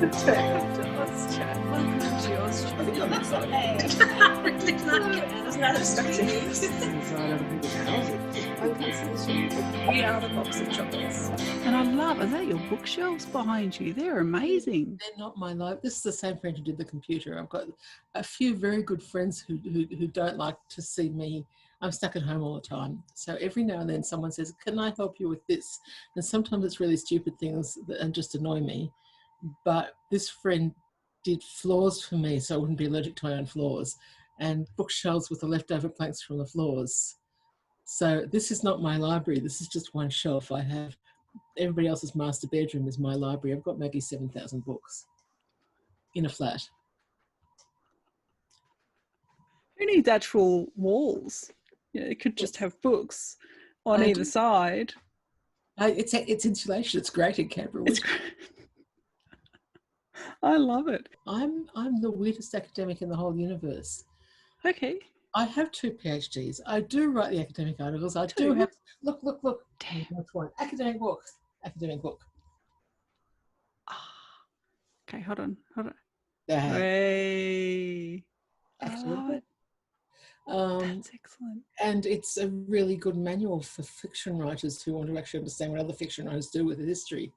Welcome to Austria. Welcome to Austria. We are the box of chocolates. And I love, are that your bookshelves behind you? They're amazing. They're not my life. This is the same friend who did the computer. I've got a few very good friends who don't like to see me. I'm stuck at home all the time. So every now and then someone says, can I help you with this? And sometimes it's really stupid things and just annoy me. But this friend did floors for me so I wouldn't be allergic to my own floors, and bookshelves with the leftover planks from the floors. So this is not my library. This is just one shelf. I have everybody else's master bedroom is my library. I've got maybe 7,000 books in a flat. Who needs actual walls? You know, it could just have books on either side. It's insulation. It's great in Canberra. It's great. I love it. I'm the weirdest academic in the whole universe. Okay. I have 2 PhDs. I do write the academic articles. I do have, look. Damn. That's one. Academic book. Okay, hold on. Yeah. Hey. Academic book. That's excellent. And it's a really good manual for fiction writers who want to actually understand what other fiction writers do with the history.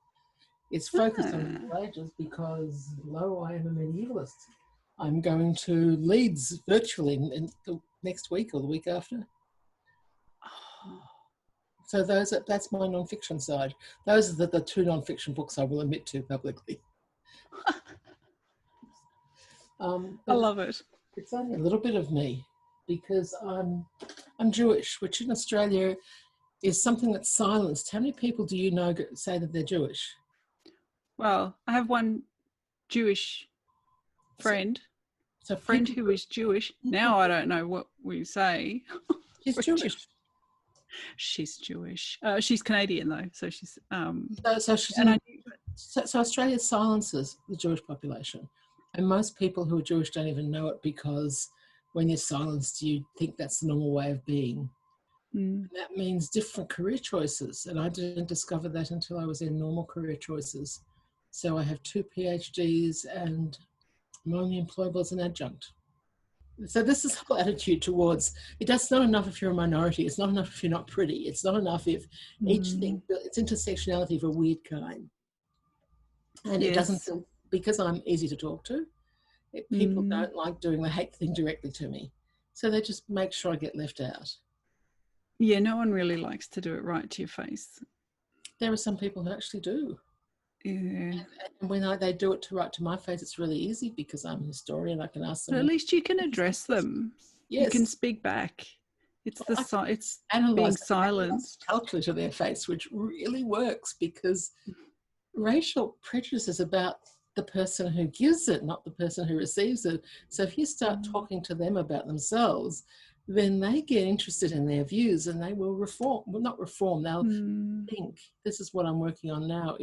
It's focused on Middle Ages because, lo, I am a medievalist. I'm going to Leeds virtually in the next week or the week after. So that's my non-fiction side. Those are the 2 non-fiction books I will admit to publicly. I love it. It's only a little bit of me because I'm Jewish, which in Australia is something that's silenced. How many people do you know say that they're Jewish? Well, I have one Jewish friend. So a friend who is Jewish. Now I don't know what we say. She's Jewish. She's Jewish. She's Canadian though, so she's. So Australia silences the Jewish population, and most people who are Jewish don't even know it because when you're silenced, you think that's the normal way of being. And that means different career choices, and I didn't discover that until I was in normal career choices. So I have 2 PhDs and I'm only employable as an adjunct. So this is the whole attitude towards, it's not enough if you're a minority, it's not enough if you're not pretty, it's not enough if each thing, it's intersectionality of a weird kind. And It doesn't feel, because I'm easy to talk to, people don't like doing the hate thing directly to me. So they just make sure I get left out. Yeah, no one really likes to do it right to your face. There are some people who actually do. Yeah. And when they do it right to my face, it's really easy because I'm a historian. I can ask them. But at least you can address them. Yes. You can speak back. It's being silenced culturally to their face, which really works because racial prejudice is about the person who gives it, not the person who receives it. So if you start talking to them about themselves, then they get interested in their views and they will reform. Well, not reform, they'll think. This is what I'm working on now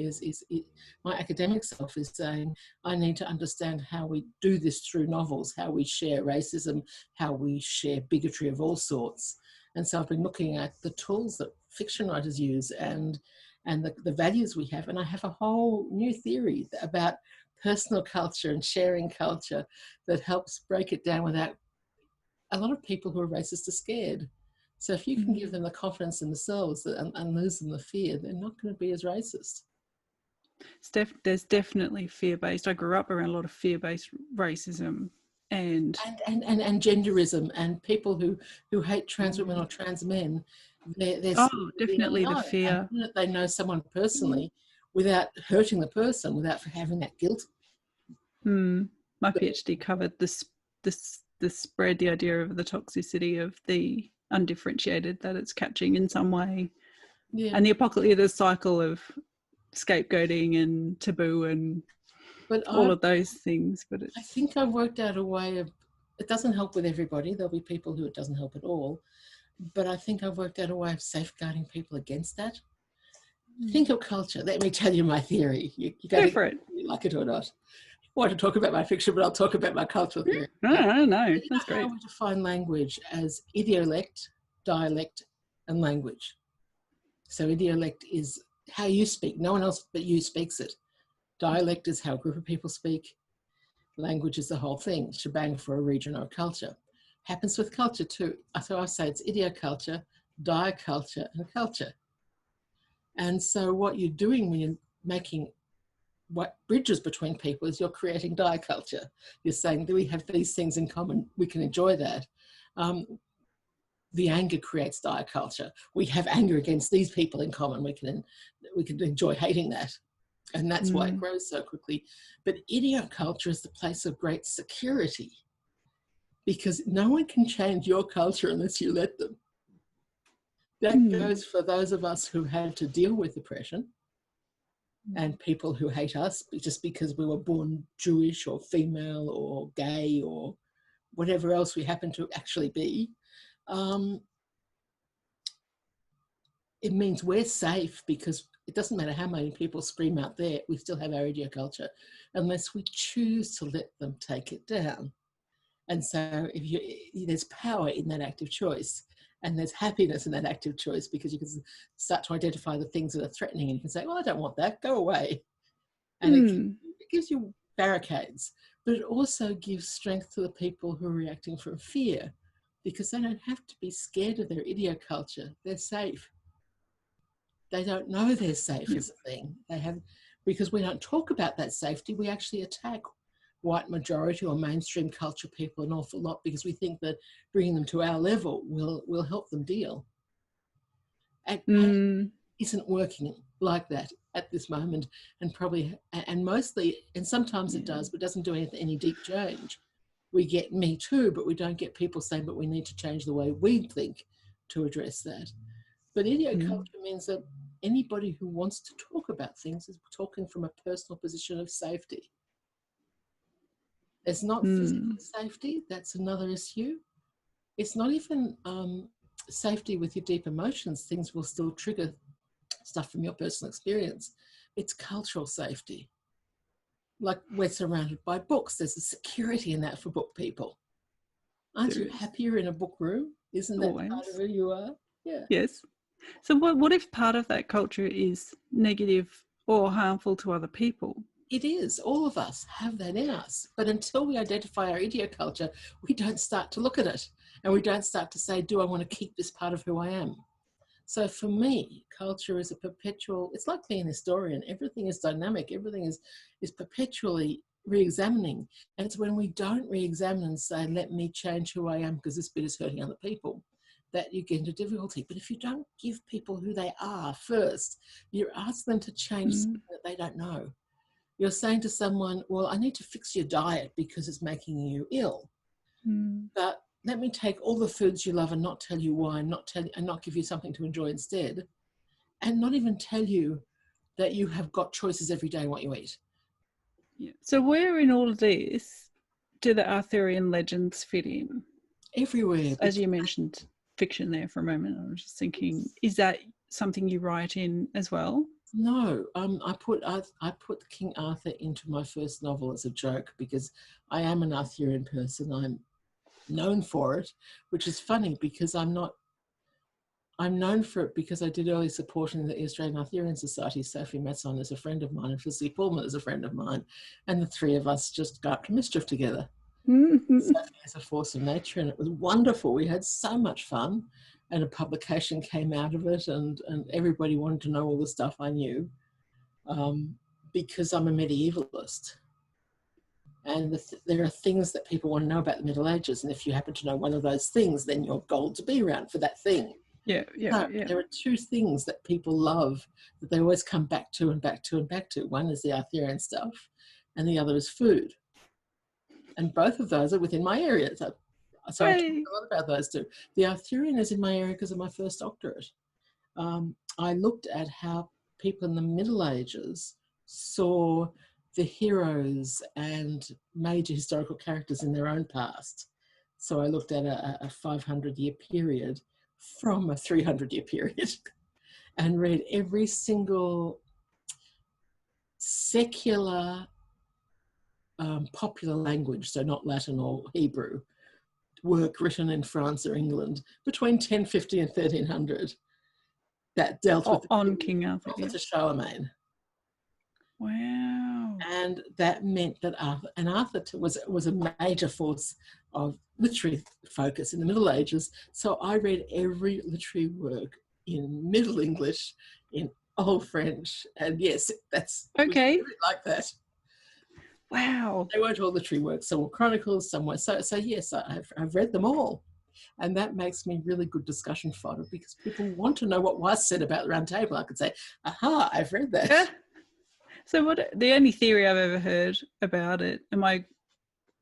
my academic self is saying, I need to understand how we do this through novels, how we share racism, how we share bigotry of all sorts. And so I've been looking at the tools that fiction writers use and the values we have. And I have a whole new theory about personal culture and sharing culture that helps break it down without. A lot of people who are racist are scared. So if you can give them the confidence in themselves and lose them the fear, they're not going to be as racist. There's definitely fear-based. I grew up around a lot of fear-based racism and genderism and people who hate trans women or trans men. They're definitely the fear. They know someone personally without hurting the person, without having that guilt. My PhD covered the spread, the idea of the toxicity of the undifferentiated, that it's catching in some way. Yeah. And the cycle of scapegoating and taboo and all of those things. But I think I've worked out a way of, it doesn't help with everybody. There'll be people who it doesn't help at all. But I think I've worked out a way of safeguarding people against that. Think of culture. Let me tell you my theory. You go for it. You like it or not. I want to talk about my fiction, but I'll talk about my cultural theory. No, that's great. I define language as idiolect, dialect, and language. So idiolect is how you speak. No one else but you speaks it. Dialect is how a group of people speak. Language is the whole thing, shebang for a region or a culture. Happens with culture too. So I say it's idioculture, diaculture, and culture. And so what you're doing when you're making what bridges between people is you're creating diaculture. You're saying that we have these things in common, we can enjoy that. The anger creates diaculture. We have anger against these people in common. We can enjoy hating that. And that's why it grows so quickly. But idioculture is the place of great security, because no one can change your culture unless you let them. That goes for those of us who had to deal with oppression and people who hate us just because we were born Jewish or female or gay or whatever else we happen to actually be. It means we're safe, because it doesn't matter how many people scream out there, we still have our idioculture unless we choose to let them take it down. And so there's power in that active choice, and there's happiness in that active choice, because you can start to identify the things that are threatening, and you can say, well, I don't want that, go away. And it gives you barricades, but it also gives strength to the people who are reacting from fear, because they don't have to be scared of their idioculture. They're safe. They don't know they're safe as a thing. Because we don't talk about that safety, we actually attack white majority or mainstream culture people an awful lot, because we think that bringing them to our level will help them deal. And isn't working like that at this moment, and mostly, and sometimes it does, but doesn't do any deep change. We get Me Too, but we don't get people saying, but we need to change the way we think to address that. But idioculture means that anybody who wants to talk about things is talking from a personal position of safety. It's not physical safety, that's another issue. It's not even safety with your deep emotions. Things will still trigger stuff from your personal experience. It's cultural safety. Like, we're surrounded by books. There's a security in that for book people. Aren't you happier in a book room? Isn't that part of who you are? Yeah. Yes. So what if part of that culture is negative or harmful to other people? It is. All of us have that in us. But until we identify our idioculture, we don't start to look at it. And we don't start to say, do I want to keep this part of who I am? So for me, culture is a perpetual, it's like being a historian. Everything is dynamic. Everything is perpetually re-examining. And it's when we don't re-examine and say, let me change who I am because this bit is hurting other people, that you get into difficulty. But if you don't give people who they are first, you ask them to change something that they don't know. You're saying to someone, well, I need to fix your diet because it's making you ill. But let me take all the foods you love and not tell you why, and not give you something to enjoy instead, and not even tell you that you have got choices every day in what you eat. Yeah. So where in all of this do the Arthurian legends fit in? Everywhere. As you mentioned fiction there for a moment, I was just thinking, is that something you write in as well? No, I put King Arthur into my first novel as a joke, because I am an Arthurian person. I'm known for it, which is funny because I'm known for it because I did early support in the Australian Arthurian Society. Sophie Masson is a friend of mine and Felicity Pullman is a friend of mine, and the three of us just got up to mischief together. Sophie is a force of nature, and it was wonderful. We had so much fun, and a publication came out of it, and everybody wanted to know all the stuff I knew, because I'm a medievalist. And there are things that people want to know about the Middle Ages, and if you happen to know one of those things, then you're gold to be around for that thing. Yeah. There are two things that people love that they always come back to and back to and back to. One is the Arthurian stuff, and the other is food. And both of those are within my area. So I talk a lot about those two. The Arthurian is in my area because of my first doctorate. I looked at how people in the Middle Ages saw the heroes and major historical characters in their own past. So I looked at a 500-year period from a 300-year period and read every single secular popular language, so not Latin or Hebrew, work written in France or England between 1050 and 1300 that dealt with on King Arthur to Charlemagne. Wow. And that meant that Arthur was a major force of literary focus in the Middle Ages. So I read every literary work in Middle English, in Old French, and yes, that's okay, like that. Wow. They weren't all literary works. Some were chronicles, some were so yes, I've read them all. And that makes me really good discussion fodder because people want to know what was said about the Round Table. I could say, aha, I've read that. Yeah. So the only theory I've ever heard about it, and my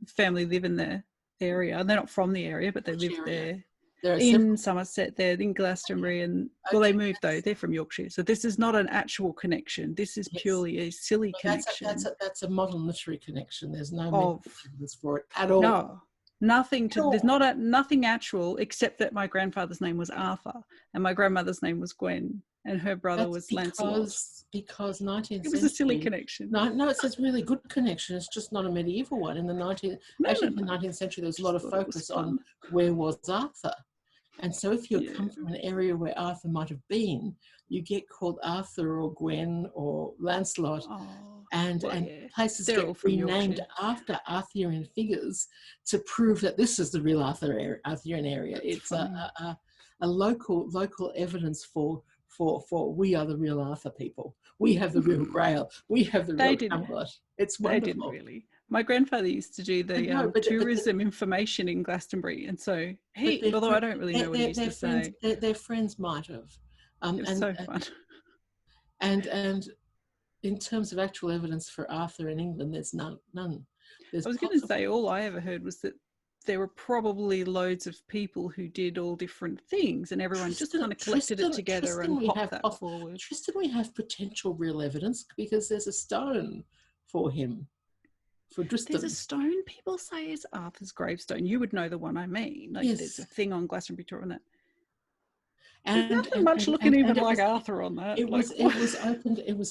family live in the area. They're not from the area, but they live there. In Somerset, they're in Glastonbury, and they moved though. They're from Yorkshire, so this is not an actual connection. This is purely a silly connection. That's a modern literary connection. There's no evidence for it at all. No, nothing to. There's nothing actual except that my grandfather's name was Arthur and my grandmother's name was Gwen, and her brother was Lancelot. Because 19th century. It was a silly connection. No, it's a really good connection. It's just not a medieval one. In the 19th century, there was a lot of focus on where was Arthur. And so if you come from an area where Arthur might have been, you get called Arthur or Gwen or Lancelot. And places get renamed after Arthurian figures to prove that this is the real Arthurian area. It's a local evidence for we are the real Arthur people. We have the real Grail. We have the real Camelot. It's wonderful. They didn't really. My grandfather used to do the tourism information in Glastonbury, and so although I don't really know what he used to say. Their friends might have. It's so fun. And in terms of actual evidence for Arthur in England, there's none. I was going to say all I ever heard was that there were probably loads of people who did all different things, and everyone just kind of collected it together and popped that forward. Tristan, we have potential real evidence because there's a stone for him. For Tristan. There's a stone people say is Arthur's gravestone. You would know the one I mean. There's a thing on Glastonbury Tour on that. There's nothing much looking even like Arthur on that. It was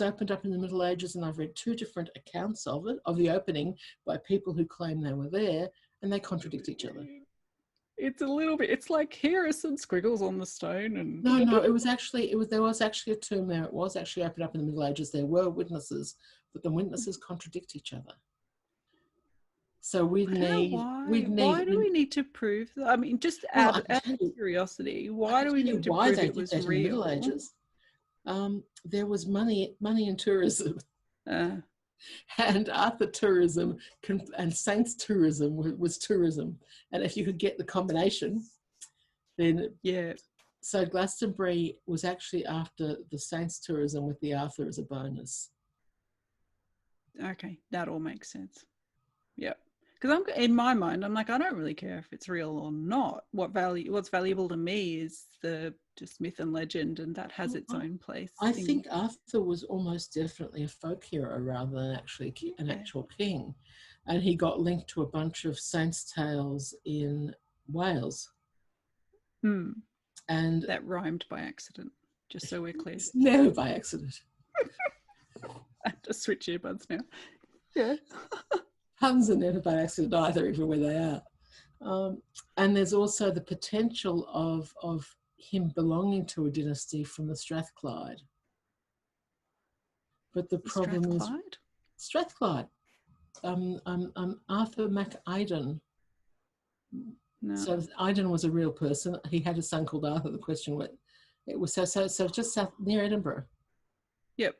opened up in the Middle Ages, and I've read two different accounts of the opening by people who claim they were there, and they contradict each other. It's a little bit. It's like here are some squiggles on the stone, and no. There was actually a tomb there. It was actually opened up in the Middle Ages. There were witnesses, but the witnesses contradict each other. So why do we need to prove that? I mean, just out of curiosity, why do we need to prove it was real? In the Middle Ages, there was money in tourism. And Arthur tourism and Saints tourism was tourism. And if you could get the combination, then So Glastonbury was actually after the Saints tourism with the Arthur as a bonus. Okay, that all makes sense. Yep. Because in my mind, I'm like, I don't really care if it's real or not. What's valuable to me is the just myth and legend, and that has its own place. I think Arthur was almost definitely a folk hero rather than actually an actual king, and he got linked to a bunch of saints' tales in Wales. And that rhymed by accident. Just so we're clear. It's never by accident. I have to switch earbuds now. Yeah. Puns are never by accident either, even where they are. And there's also the potential of him belonging to a dynasty from the Strathclyde. But the problem is Strathclyde. Arthur MacIden. No. So Iden was a real person. He had a son called Arthur. The question was, it was so just south near Edinburgh. Yep.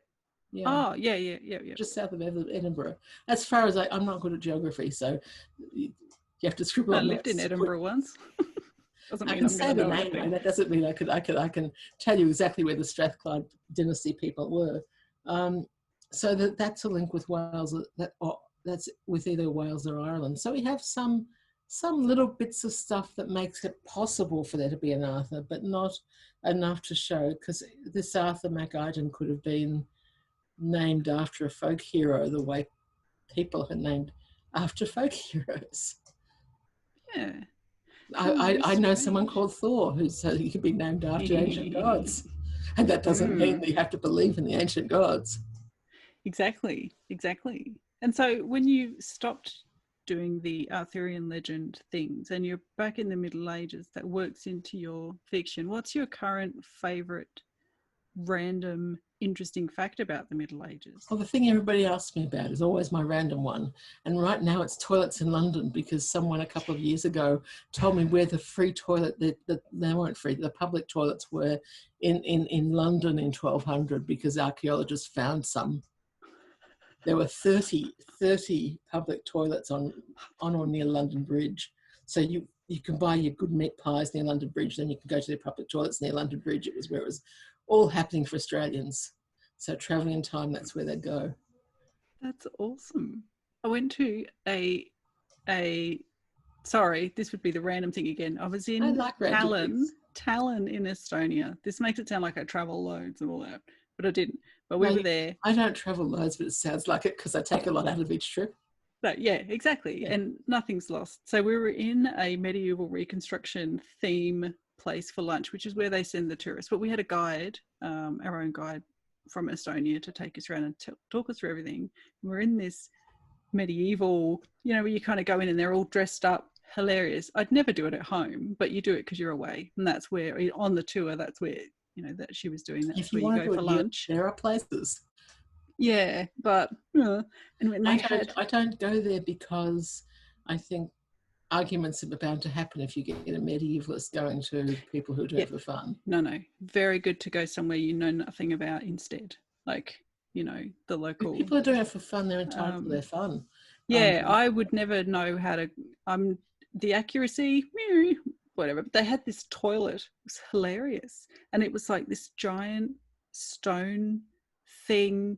Yeah. Oh, yeah. Just south of Edinburgh. As far as I'm not good at geography, so you have to scribble. I lived in Edinburgh once. I can say the name, and that doesn't mean I can tell you exactly where the Strathclyde dynasty people were. So that's a link with Wales. That's with either Wales or Ireland. So we have some little bits of stuff that makes it possible for there to be an Arthur, but not enough to show, because this Arthur MacIden could have been named after a folk hero the way people are named after folk heroes. Yeah. I know someone called Thor he could be named after ancient gods. And that doesn't mean that you have to believe in the ancient gods. Exactly. And so when you stopped doing the Arthurian legend things and you're back in the Middle Ages, that works into your fiction, what's your current favourite random interesting fact about the Middle Ages? Well, the thing everybody asks me about is always my random one. And right now it's toilets in London, because someone a couple of years ago told me where the free toilet, they weren't free, the public toilets were in London in 1200, because archaeologists found some. There were 30 public toilets on or near London Bridge. So you can buy your good meat pies near London Bridge, then you can go to the public toilets near London Bridge. It was where it was all happening for Australians. So travelling in time, that's where they go. That's awesome. I went to a sorry, this would be the random thing again. I was in Tallinn in Estonia. This makes it sound like I travel loads and all that, but I didn't. But we were there. I don't travel loads, but it sounds like it, because I take a lot out of each trip. No, yeah, exactly. Yeah. And nothing's lost. So we were in a medieval reconstruction theme place for lunch, which is where they send the tourists. But we had a guide, our own guide from Estonia, to take us around and talk us through everything. And we're in this medieval, where you kind of go in and they're all dressed up. Hilarious. I'd never do it at home, but you do it because you're away. And that's where, on the tour, that's where, that she was doing. That's where you go for lunch. There are places. Yeah, but and when I don't go there, because I think arguments are bound to happen if you get a medievalist going to people who do it for fun. No. Very good to go somewhere you know nothing about instead. Like, the local. If people are doing it for fun, they're entitled to their fun. Yeah, I would never know how to. The accuracy, whatever. But they had this toilet. It was hilarious, and it was like this giant stone thing.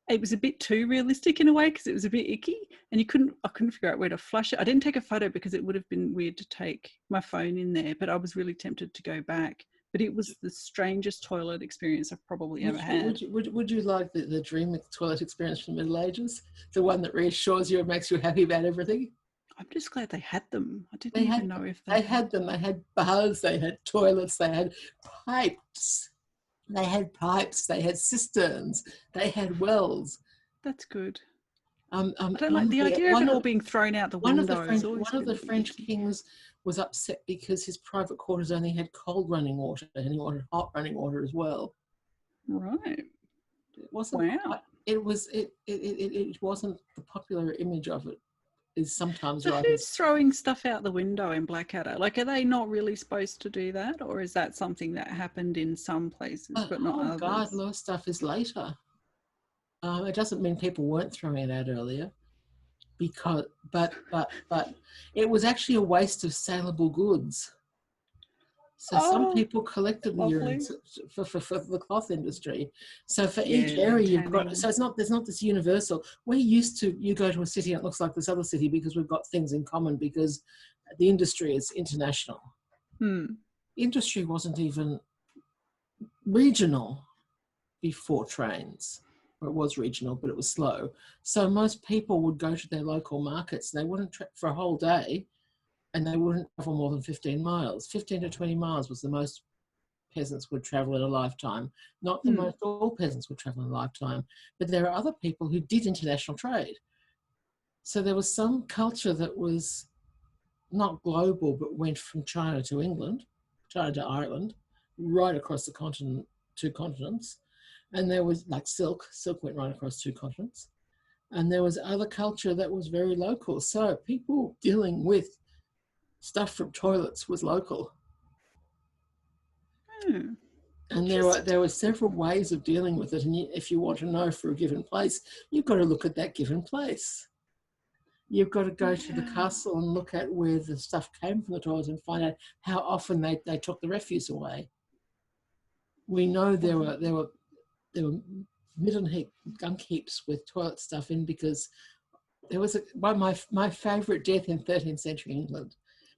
It was a bit too realistic in a way, because it was a bit icky, and I couldn't figure out where to flush it. I didn't take a photo because it would have been weird to take my phone in there, but I was really tempted to go back. But it was the strangest toilet experience I've probably ever had. Would you like the dream toilet experience from the Middle Ages? The one that reassures you and makes you happy about everything? I'm just glad they had them. I didn't even know if they had them. They had baths, they had toilets, they had pipes. They had pipes, they had cisterns, they had wells. That's good. I don't like the idea of it all being thrown out the window. One of the French kings was upset because his private quarters only had cold running water, and he wanted hot running water as well. Right. It wasn't. Wow. It wasn't the popular image of it. Is sometimes right. Who's throwing stuff out the window in Blackadder? Like, are they not really supposed to do that, or is that something that happened in some places but not others? God, law stuff is later. It doesn't mean people weren't throwing it out earlier, because but it was actually a waste of saleable goods. So some people collected the urine for the cloth industry. So for each area you've got, so there's not this universal. We're used to, you go to a city and it looks like this other city because we've got things in common, because the industry is international. Industry wasn't even regional before trains. Or it was regional, but it was slow. So most people would go to their local markets. They wouldn't for a whole day, and they wouldn't travel more than 15 miles. 15 to 20 miles was the most peasants would travel in a lifetime. Not the most all peasants would travel in a lifetime, but there are other people who did international trade. So there was some culture that was not global, but went from China to England, China to Ireland, right across the continent, 2 continents. And there was like silk went right across 2 continents. And there was other culture that was very local. So people dealing with stuff from toilets was local. And there were several ways of dealing with it. And if you want to know for a given place, you've got to look at that given place. You've got to go to the castle and look at where the stuff came from the toilets and find out how often they took the refuse away. We know there were midden gunk heaps with toilet stuff in, because there was my favourite death in 13th century England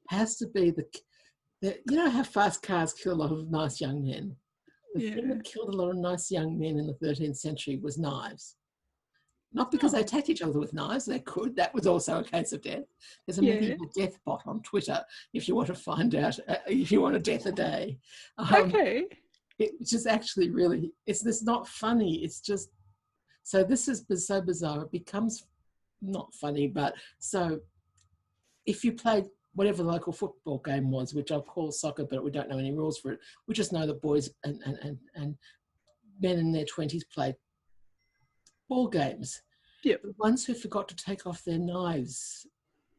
has to be you know how fast cars kill a lot of nice young men? The thing that killed a lot of nice young men in the 13th century was knives. Not because they attacked each other with knives, they could. That was also a case of death. There's a medieval death bot on Twitter if you want to find out, if you want a death a day. Which is actually really, it's not funny. It's just, so this is so bizarre. It becomes not funny, but so if you played whatever the local football game was, which I'll call soccer, but we don't know any rules for it. We just know that boys and men in their 20s played ball games. Yep. The ones who forgot to take off their knives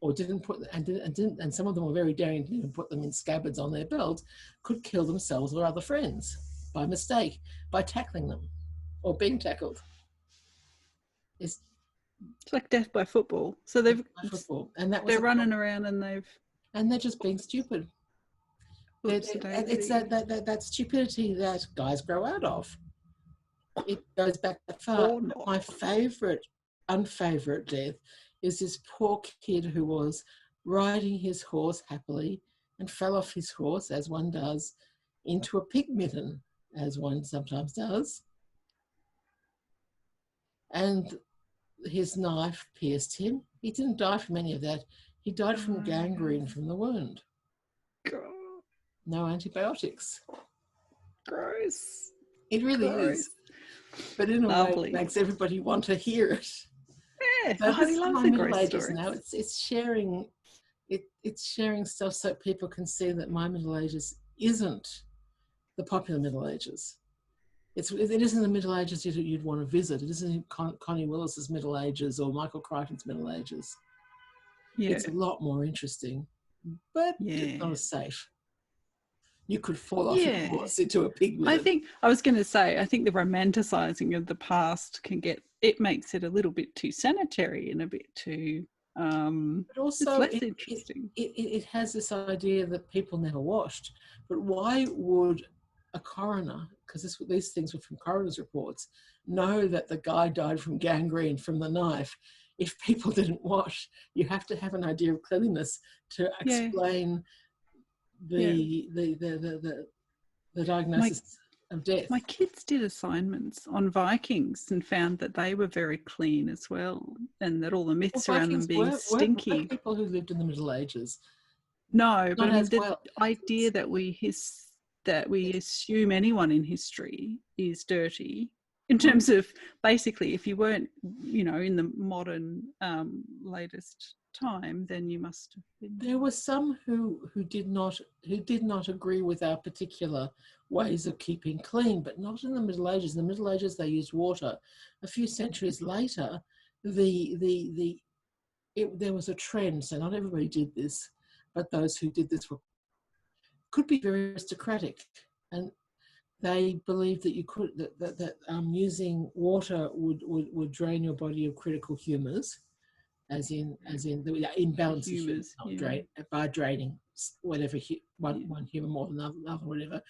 or didn't put, and some of them were very daring, didn't even put them in scabbards on their belt, could kill themselves or other friends by mistake, by tackling them or being tackled. It's like death by football. So they're running around and they're just being stupid. It's that stupidity that guys grow out of. It goes back that far. My unfavourite death is this poor kid who was riding his horse happily and fell off his horse, as one does, into a pig mitten, as one sometimes does. And his knife pierced him. He didn't die from any of that. He died from gangrene from the wound. No antibiotics. Gross. It really is. But in a way, it makes everybody want to hear it. Yeah, so he loves the Middle gross Ages stories. now. It's sharing. It's sharing stuff so people can see that my Middle Ages isn't the popular Middle Ages. It isn't the Middle Ages you'd want to visit. It isn't Connie Willis's Middle Ages or Michael Crichton's Middle Ages. Yeah. It's a lot more interesting, but it's not as safe. You could fall off your horse into a pig mitten. I was going to say, I think the romanticizing of the past makes it a little bit too sanitary and a bit too, but also it's less interesting. It has this idea that people never washed. But why would a coroner, because these things were from coroner's reports, know that the guy died from gangrene from the knife? If people didn't wash, you have to have an idea of cleanliness to explain the diagnosis of death. My kids did assignments on Vikings and found that they were very clean as well, and that all the myths around them being stinky. Were people who lived in the Middle Ages. No, but I mean, the idea that we assume anyone in history is dirty, in terms of basically, if you weren't, in the modern latest time, then you must have been. There were some who did not agree with our particular ways of keeping clean, but not in the Middle Ages. In the Middle Ages, they used water. A few centuries later, there was a trend. So not everybody did this, but those who did this could be very aristocratic, and they believed that you could that using water would drain your body of critical humours. As in the imbalance of humors, by draining whatever one humour more than another, whatever.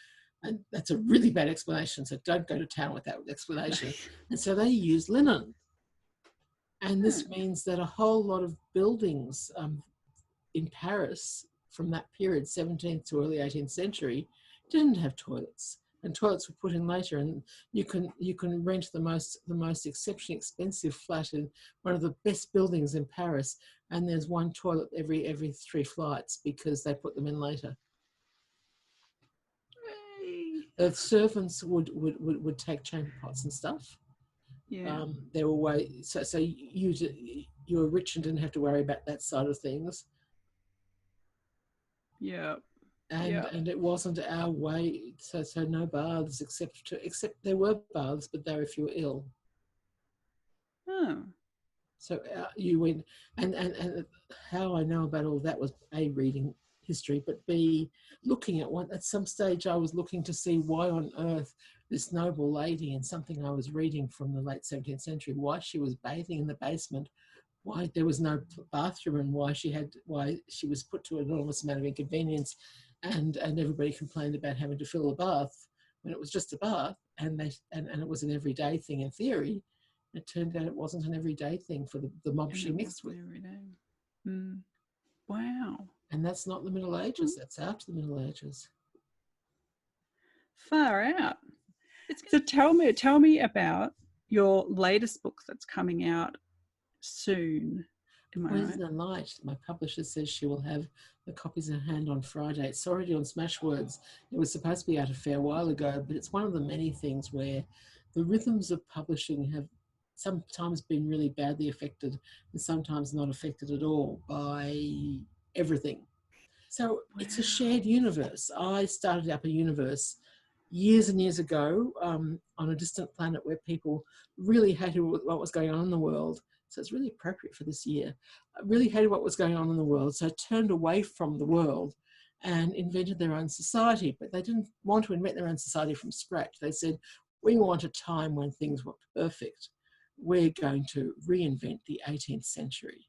And that's a really bad explanation. So don't go to town with that explanation. And so they use linen, and this means that a whole lot of buildings in Paris from that period, 17th to early 18th century, didn't have toilets. And toilets were put in later, and you can rent the most exceptionally expensive flat in one of the best buildings in Paris, and there's one toilet every 3 flights because they put them in later. The servants would take chamber pots and stuff. Yeah. There were ways, so you were rich and didn't have to worry about that side of things. Yeah. And it wasn't our way, so no baths except there were baths, but they were if you were ill. Oh. So you went, and how I know about all that was A, reading history, but B, looking at one. At some stage I was looking to see why on earth this noble lady, in something I was reading from the late 17th century, why she was bathing in the basement, why there was no bathroom, and why she was put to an enormous amount of inconvenience. And everybody complained about having to fill a bath when it was just a bath, and it was an everyday thing in theory. It turned out it wasn't an everyday thing for the mob she mixed with. Every day. Wow. And that's not the Middle Ages. That's after the Middle Ages. Far out. So tell me about your latest book that's coming out soon. Poison and Light. My publisher says she will have the copies in hand on Friday. It's already on Smashwords. It was supposed to be out a fair while ago, but it's one of the many things where the rhythms of publishing have sometimes been really badly affected and sometimes not affected at all by everything. So It's a shared universe. I started up a universe years and years ago on a distant planet where people really hated what was going on in the world. So it's really appropriate for this year. Really hated what was going on in the world, so turned away from the world and invented their own society. But they didn't want to invent their own society from scratch. They said, we want a time when things were perfect. We're going to reinvent the 18th century.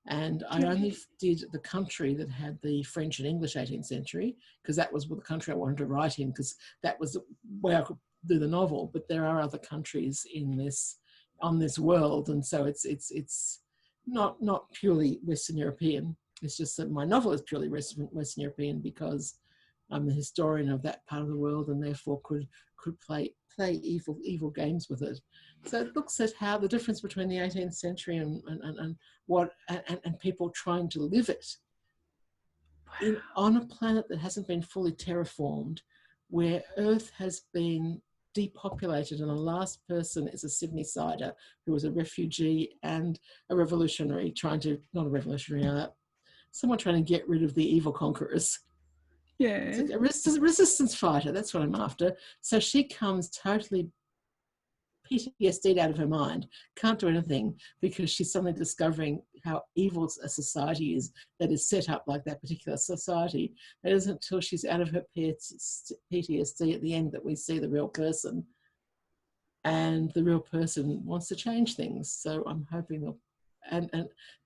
And I only did the country that had the French and English 18th century, because that was the country I wanted to write in, because that was the way I could do the novel. But there are other countries in this, on this world, and so it's not purely Western European. It's just that my novel is purely Western European because I'm the historian of that part of the world, and therefore could play evil games with it. So it looks at how the difference between the 18th century and people trying to live it on a planet that hasn't been fully terraformed, where Earth has been depopulated, and the last person is a Sydney-sider who was a refugee and a revolutionary someone trying to get rid of the evil conquerors. Yeah. It's a resistance fighter, that's what I'm after. So she comes totally PTSD'd out of her mind, can't do anything because she's suddenly discovering how evil a society is that is set up like that particular society. It isn't until she's out of her PTSD at the end that we see the real person, and the real person wants to change things. So I'm hoping,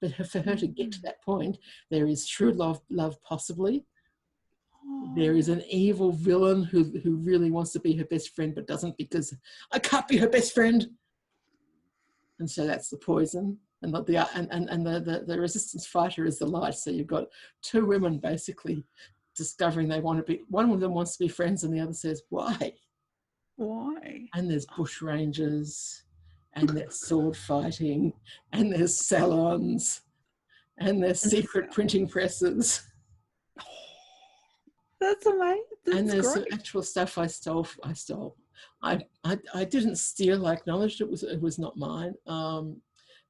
but for her to get to that point, there is true love possibly. There is an evil villain who really wants to be her best friend but doesn't, because I can't be her best friend. And so that's the poison. And the resistance fighter is the light. So you've got two women basically discovering they want to be, one of them wants to be friends and the other says, why? Why? And there's bush rangers and there's sword fighting and there's salons and there's secret printing presses. That's amazing. And there's some actual stuff I stole. I didn't steal. I acknowledged it was not mine.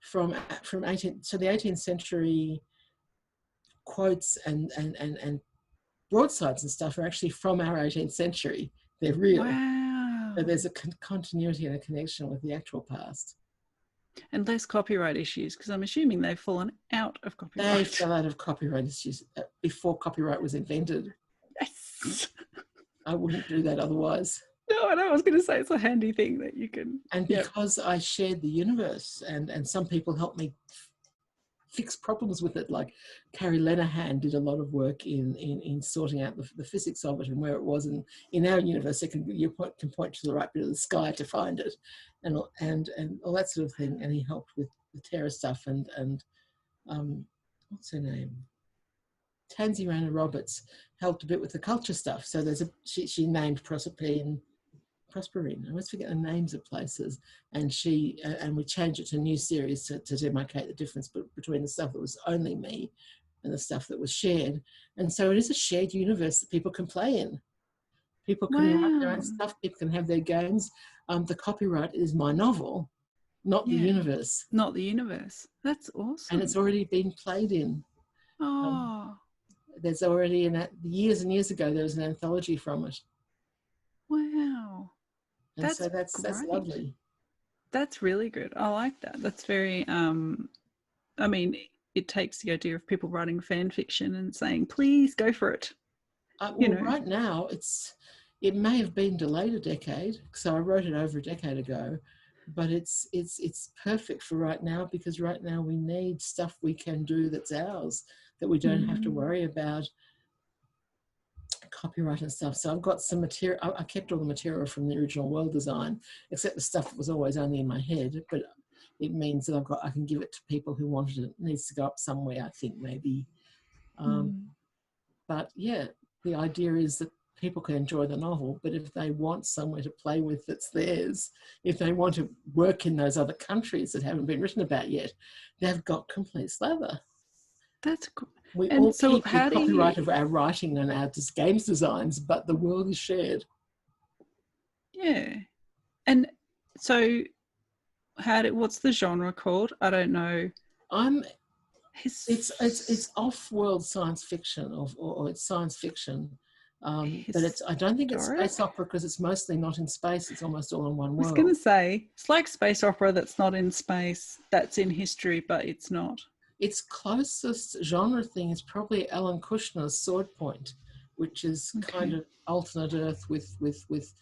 From the 18th century quotes and broadsides and stuff are actually from our 18th century. They're real. Wow. So there's a continuity and a connection with the actual past. And less copyright issues, because I'm assuming they've fallen out of copyright. They fell out of copyright issues before copyright was invented. Yes. I wouldn't do that otherwise. No, I know. I was going to say it's a handy thing that you can. And because I shared the universe, and some people helped me fix problems with it, like Carrie Lenahan did a lot of work in sorting out the physics of it and where it was in our universe. You can point to the right bit of the sky to find it, and all that sort of thing. And he helped with the terror stuff and what's her name? Tansy Rana Roberts helped a bit with the culture stuff. So she named Prosperine. I always forget the names of places, and we changed it to new series to demarcate the difference between the stuff that was only me and the stuff that was shared. And so it is a shared universe that people can play in. People can write their own stuff. People can have their games. The copyright is my novel, not the universe. Not the universe. That's awesome. And it's already been played in. There's already years and years ago there was an anthology from it. Wow. And so that's lovely. That's really good. I like that. That's very I mean, it takes the idea of people writing fan fiction and saying, please go for it. Right now it may have been delayed a decade, so I wrote it over a decade ago, but it's perfect for right now, because right now we need stuff we can do that's ours, that we don't have to worry about copyright and stuff. So I've got some material. I kept all the material from the original world design, except the stuff that was always only in my head, but it means that I can give it to people who wanted it. It needs to go up somewhere, I think, maybe. But yeah, the idea is that people can enjoy the novel, but if they want somewhere to play with that's theirs, if they want to work in those other countries that haven't been written about yet, they've got complete slather. That's cool. We all keep the copyright of our writing and our games designs, but the world is shared. Yeah. And so what's the genre called? I don't know. It's off-world science fiction, or it's science fiction. But I don't think it's space opera because it's mostly not in space. It's almost all in one world. I was going to say, it's like space opera that's not in space, that's in history, but it's not. Its closest genre thing is probably Alan Kushner's Sword Point, which is kind of alternate Earth with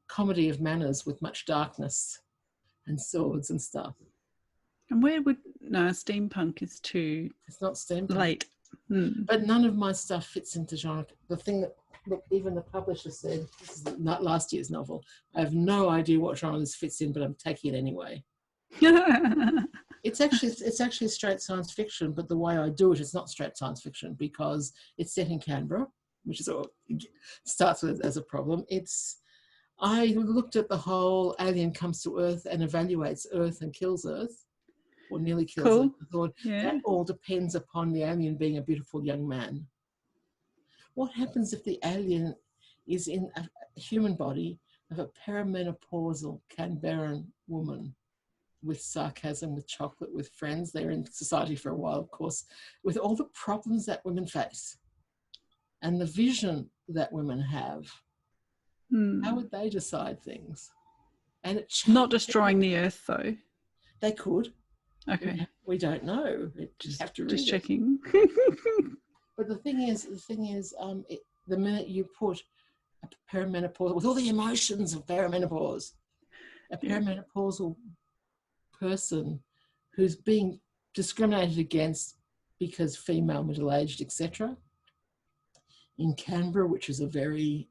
comedy of manners, with much darkness and swords and stuff. And steampunk is too... It's not steampunk. Late. But none of my stuff fits into genre. The thing that even the publisher said, this is not last year's novel, I have no idea what genre this fits in, but I'm taking it anyway. It's actually straight science fiction, but the way I do it is not straight science fiction because it's set in Canberra, which is all starts with as a problem. I looked at the whole alien comes to Earth and evaluates Earth and kills Earth, or nearly kills Earth. I thought that all depends upon the alien being a beautiful young man. What happens if the alien is in a human body of a perimenopausal Canberran woman? With sarcasm, with chocolate, with friends. They're in society for a while, of course, with all the problems that women face and the vision that women have. How would they decide things? And it's not destroying the earth, though. They could. Okay. We don't know. Just have to read just checking. But the thing is, the minute you put a perimenopausal, with all the emotions of perimenopause, a perimenopausal person who's being discriminated against because female, middle-aged, etc. In Canberra, which is a very...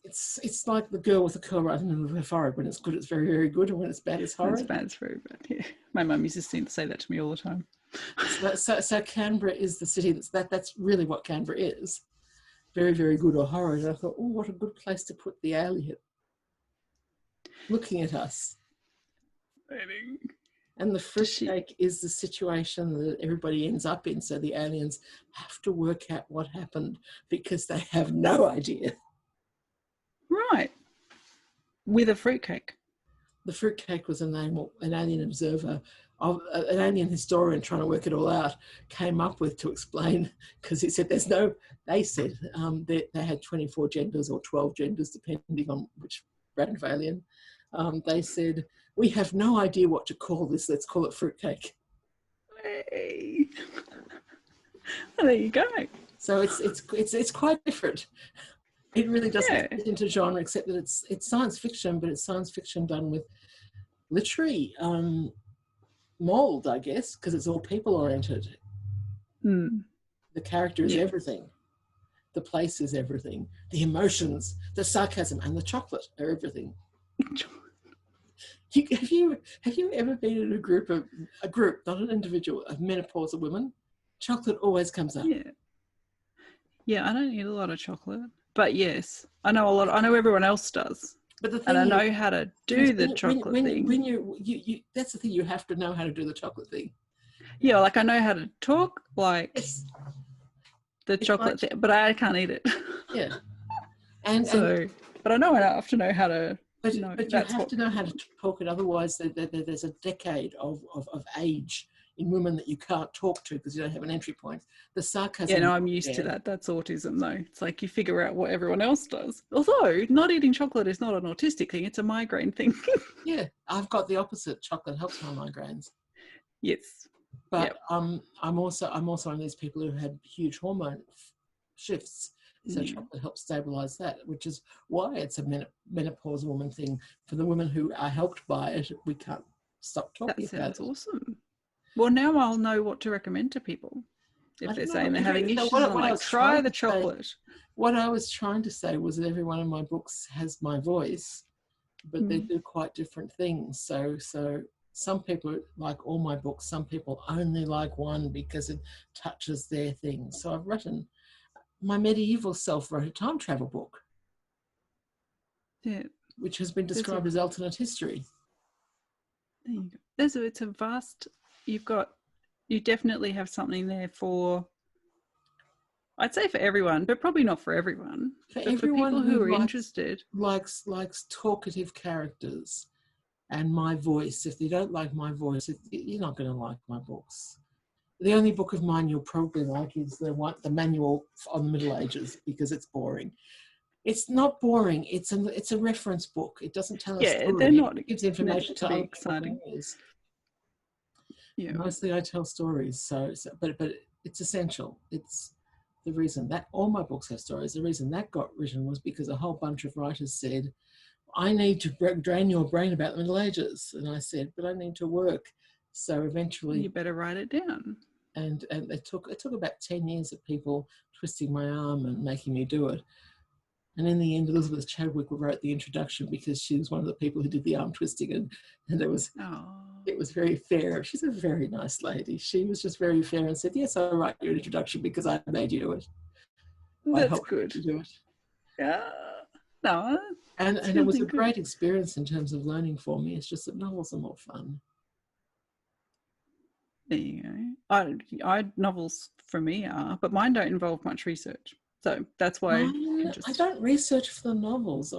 It's like the girl with the curl right in the middle of her forehead. When it's good, it's very, very good, and when it's bad, it's horrid. When it's bad, it's very bad, yeah. My mum used to say that to me all the time. So Canberra is the city that's really what Canberra is. Very, very good or horrid. And I thought, oh, what a good place to put the alien. Looking at us. And the fruitcake is the situation that everybody ends up in, so the aliens have to work out what happened because they have no idea. Right. With a fruitcake. The fruitcake was a name an alien observer, an alien historian trying to work it all out, came up with to explain, because he said they said they had 24 genders or 12 genders, depending on which brand of alien. They said, we have no idea what to call this. Let's call it fruitcake. Hey. Well, there you go. So it's quite different. It really doesn't fit into genre, except that it's science fiction, but it's science fiction done with literary mold, I guess, because it's all people oriented. The character is everything. The place is everything. The emotions, the sarcasm, and the chocolate are everything. Have you ever been in a group, not an individual, of menopausal women? Chocolate always comes up. Yeah, I don't eat a lot of chocolate, but yes, I know a lot. I know everyone else does, but the thing and I know how to do the chocolate thing. When you that's the thing. You have to know how to do the chocolate thing. Yeah, like I know how to talk like the chocolate thing, but I can't eat it. Yeah, but I know enough to know how to. But you have to know how to talk it. Otherwise, there's a decade of age in women that you can't talk to because you don't have an entry point. The sarcasm. Yeah, no, I'm used to that. That's autism, though. It's like you figure out what everyone else does. Although not eating chocolate is not an autistic thing; it's a migraine thing. Yeah, I've got the opposite. Chocolate helps my migraines. Yes, but I'm also one of these people who had huge hormone shifts. So chocolate helps stabilise that, which is why it's a menopause woman thing. For the women who are helped by it, we can't stop talking about it. That sounds awesome. Well, now I'll know what to recommend to people. If they're saying they're having issues, I'm like, try the chocolate. What I was trying to say was that every one of my books has my voice, but they do quite different things. So some people like all my books, some people only like one because it touches their thing. So I've written... My medieval self wrote a time travel book, which has been described as alternate history. There you go. It's a vast. You definitely have something there for. I'd say for everyone, but probably not for everyone. For everyone people who are interested, likes talkative characters, and my voice. If you don't like my voice, you're not going to like my books. The only book of mine you'll probably like is the manual on the Middle Ages, because it's boring. It's not boring. It's a reference book. It doesn't tell a story. They're not. It gives information to to be other exciting. Yeah. Mostly I tell stories. But it's essential. It's the reason that all my books have stories. The reason that got written was because a whole bunch of writers said, I need to drain your brain about the Middle Ages. And I said, but I need to work. So eventually... You better write it down. And it took about 10 years of people twisting my arm and making me do it. And in the end, Elizabeth Chadwick wrote the introduction, because she was one of the people who did the arm twisting, and it was very fair. She's a very nice lady. She was just very fair and said, yes, I'll write your introduction because I made you do it. That's good. You do it. Yeah. No. And it was a great experience in terms of learning for me. It's just that novels are more fun. There you go. I novels for me are, but mine don't involve much research. So that's why I don't research for the novels.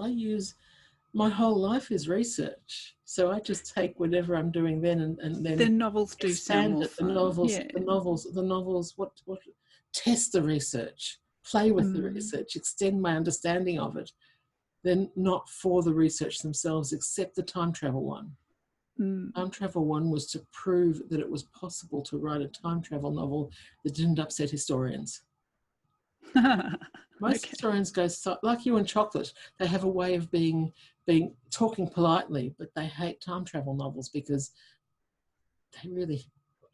My whole life is research. So I just take whatever I'm doing then and then. The novels do sound more fun. The novels, what test the research, play with the research, extend my understanding of it. Then not for the research themselves, except the time travel one. Time travel one was to prove that it was possible to write a time travel novel that didn't upset historians. Most historians go, like you and chocolate, they have a way of talking politely, but they hate time travel novels because they really,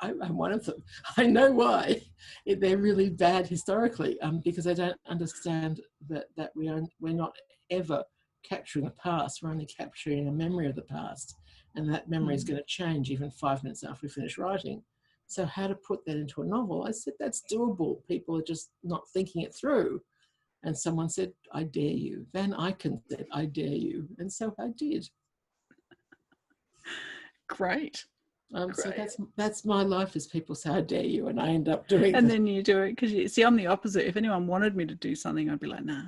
I'm one of them. I know why. They're really bad historically, because they don't understand that we're not ever capturing the past. We're only capturing a memory of the past. And that memory is going to change even 5 minutes after we finish writing. So how to put that into a novel? I said, that's doable. People are just not thinking it through. And someone said, I dare you. Van Eycken said, I dare you. And so I did. Great. So that's my life, is people say, I dare you. And I end up doing it. And then you do it, because you see, I'm the opposite. If anyone wanted me to do something, I'd be like, nah.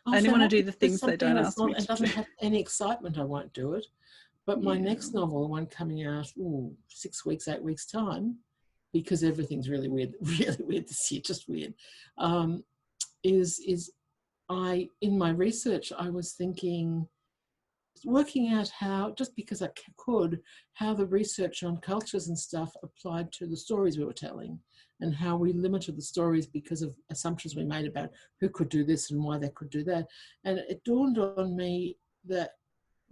I only want to do the things they don't ask me to do. It doesn't have any excitement, I won't do it. But my next novel, the one coming out 6 weeks, 8 weeks time, because everything's really weird this year, just weird, in my research, I was working out how, just because I could, how the research on cultures and stuff applied to the stories we were telling, and how we limited the stories because of assumptions we made about who could do this and why they could do that. And it dawned on me that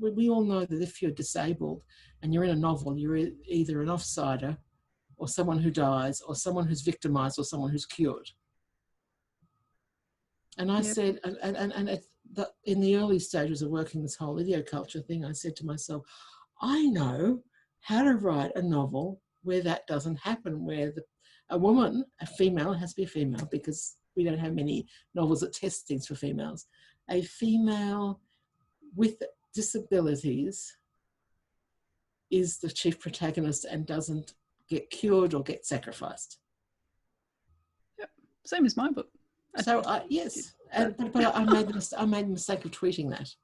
we all know that if you're disabled and you're in a novel, you're either an offsider or someone who dies or someone who's victimized or someone who's cured. And I said, in the early stages of working this whole idioculture thing, I said to myself, I know how to write a novel where that doesn't happen, where a woman, a female, it has to be a female because we don't have many novels that test things for females, a female with disabilities is the chief protagonist and doesn't get cured or get sacrificed. Yep, same as my book. So yes, but I made the mistake of tweeting that.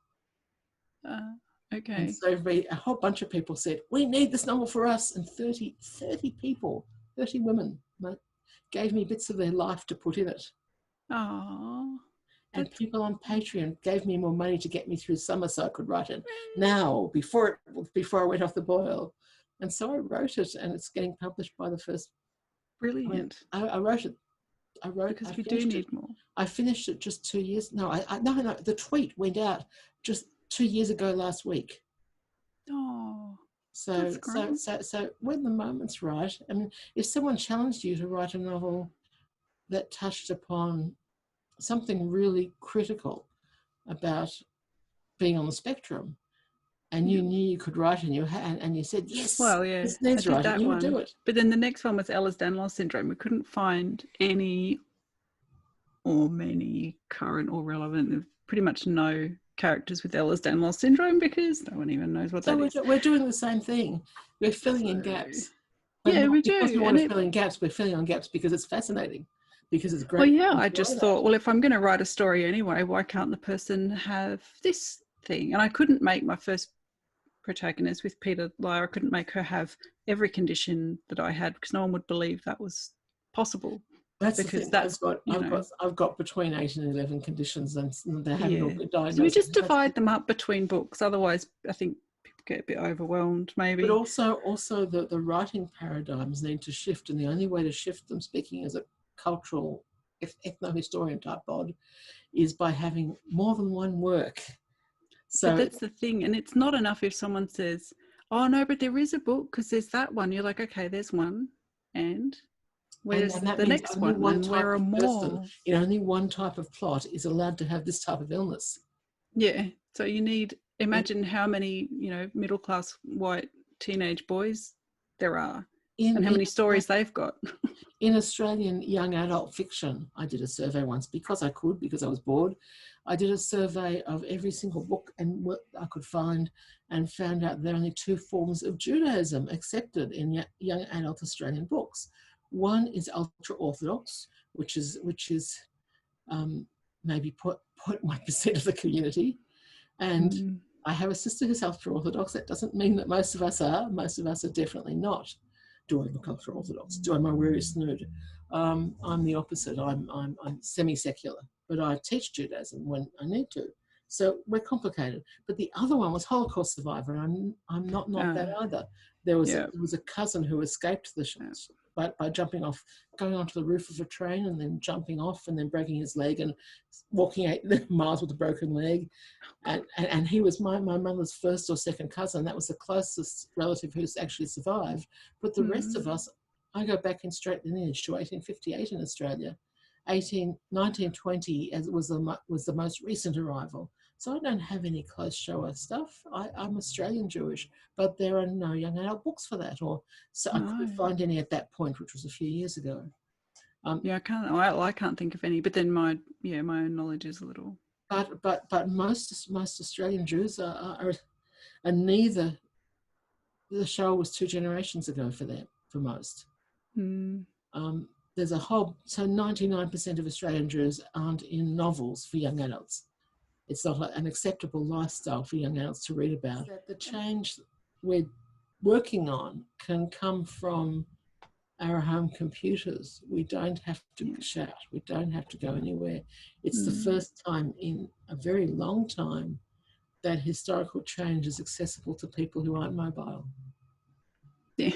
Okay. And so a whole bunch of people said, we need this novel for us, and 30 people, 30 women gave me bits of their life to put in it. Oh. And people on Patreon gave me more money to get me through summer so I could write it now, before I went off the boil. And so I wrote it, and it's getting published by the first. Brilliant. I wrote it. Because we do need more. I finished it just 2 years. No, the tweet went out just 2 years ago last week. Oh. So when the moment's right, I mean, if someone challenged you to write a novel that touched upon something really critical about being on the spectrum, and you knew you could write and you said, yes, well, yeah, this needs writing, and you would do it. But then the next one was Ehlers-Danlos syndrome. We couldn't find any or many current or relevant, pretty much no characters with Ehlers-Danlos syndrome because no one even knows what that is. We're doing the same thing. We're filling in gaps. Yeah, we do. Because we want to fill in gaps, we're filling in gaps because it's fascinating. Because it's great. Well, yeah, I just thought, well, if I'm going to write a story anyway, why can't the person have this thing? And I couldn't make my first protagonist with Peter Lyer, I couldn't make her have every condition that I had because no one would believe that was possible. That's because the thing. I've got between 8 and 11 conditions, and they haven't all been diagnosed. So we just divide them up between books. Otherwise, I think people get a bit overwhelmed, maybe. But also the writing paradigms need to shift, and the only way to shift them, speaking as a cultural ethno-historian type bod, is by having more than one work. So but that's the thing, and it's not enough if someone says, "Oh no, but there is a book because there's that one." You're like, "Okay, there's one, and where's the next one? And where are more?" Only one type of plot is allowed to have this type of illness. Yeah. So you need, imagine how many, middle class white teenage boys there are, and how many stories they've got. In Australian young adult fiction, I did a survey once because I was bored. I did a survey of every single book and what I could find, and found out there are only 2 forms of Judaism accepted in young adult Australian books. One is ultra-Orthodox, which is maybe 0.1% of the community. And I have a sister who's ultra-Orthodox. That doesn't mean that most of us are. Most of us are definitely not. Do I look ultra-Orthodox? Do I wear a snood? I'm the opposite. I'm semi-secular, but I teach Judaism when I need to. So we're complicated. But the other one was Holocaust survivor, and I'm not that either. There was a cousin who escaped the shots by jumping off, going onto the roof of a train and then jumping off and then breaking his leg and walking 8 miles with a broken leg. And he was my mother's first or second cousin. That was the closest relative who's actually survived. But the rest of us, I go back in straight lineage to 1858 in Australia. 1920 was the most recent arrival. So I don't have any close shower stuff. I'm Australian Jewish, but there are no young adult books for that, I couldn't find any at that point, which was a few years ago. I can't think of any. But then my own knowledge is a little. But most Australian Jews are neither. The show was 2 generations ago for them, for most. There's a whole, so 99% of Australian Jews aren't in novels for young adults. It's not an acceptable lifestyle for young adults to read about. The change we're working on can come from our home computers. We don't have to shout. We don't have to go anywhere. It's the first time in a very long time that historical change is accessible to people who aren't mobile. Yeah,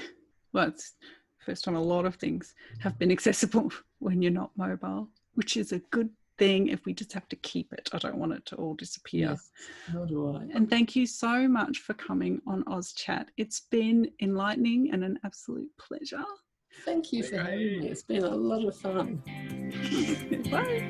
well, it's the first time a lot of things have been accessible when you're not mobile, which is a good thing if we just have to keep it. I don't want it to all disappear. Yes, nor do I. And thank you so much for coming on Oz Chat. It's been enlightening and an absolute pleasure. Thank you for having me. It's been a lot of fun. Bye.